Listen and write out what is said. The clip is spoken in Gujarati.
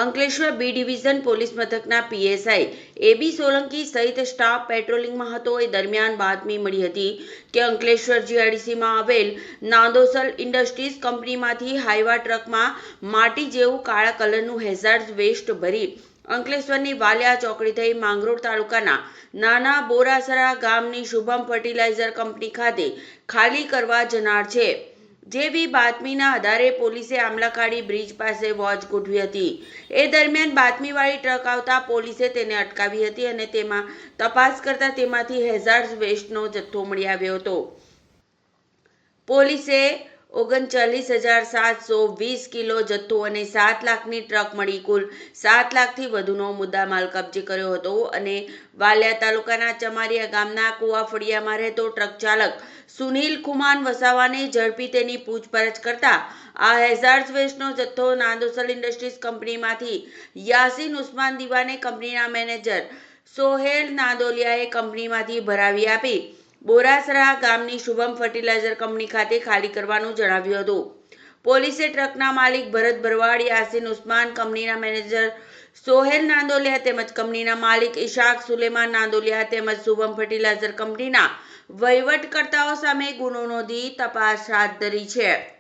અંકલેશ્વર બી ડિવિઝન પોલીસ મથકના પીએસઆઈ એબી સોલંકી સહિત સ્ટાફ પેટ્રોલિંગમાં હતો એ દરમિયાન બાતમી મળી હતી કે અંકલેશ્વર જીઆઈડીસીમાં આવેલ નાદોસલ ઇન્ડસ્ટ્રીઝ કંપનીમાંથી હાઈવા ટ્રકમાં માટી જેવું કાળા કલરનું હેઝાર્ડ વેસ્ટ ભરી અંકલેશ્વરની વાલિયા ચોકડી થઈ માંગરોળ તાલુકાના નાના બોરાસરા ગામની શુભમ ફર્ટિલાઇઝર કંપની ખાતે ખાલી કરવા જનાર છે। જેવી બાતમીના આધારે પોલીસે આમલાખાડી બ્રિજ પાસે વોચ ગોઠવી હતી। એ દરમિયાન બાતમીવાળી ટ્રક આવતા પોલીસે તેને અટકાવી હતી અને તેમાં તપાસ કરતા તેમાંથી હેઝાર્ડ વેસ્ટનો જથ્થો મળી આવ્યો હતો। પોલીસે 39,720 કિલો જથ્થો અને 7 લાખની ટ્રક મળી કુલ 7 લાખથી વધુનો મુદ્દામાલ કબજે કર્યો હતો અને વાલિયા તાલુકાના ચમારિયા ગામના કુવાફળિયામાં રહેતો ટ્રક ચાલક સુનિલ ખુમાન વસાવાને ઝડપી તેની પૂછપરછ કરતા આ હેઝાર્ડ વેસ્ટનો જથ્થો નાદોસલ ઇન્ડસ્ટ્રીઝ કંપનીમાંથી યાસીન ઉસ્માન દીવાને કંપનીના મેનેજર સોહેલ નાદોલિયાએ કંપનીમાંથી ભરાવી આપી બોરાસરા ગામની શુભમ ફર્ટિલાઇઝર કંપની ખાતે ખાલી કરવાનું જણાવ્યું હતું। પોલીસે ટ્રકના માલિક ભરત ભરવાડ, યાસીન ઉસ્માન, કંપનીના મેનેજર સોહેલ નાદોલિયા તેમજ કંપનીના માલિક ઇશાક સુલેમાન નાદોલિયા તેમજ શુભમ ફર્ટિલાઇઝર કંપનીના વહીવટકર્તાઓ સામે ગુનો નોંધી તપાસ હાથ ધરી છે।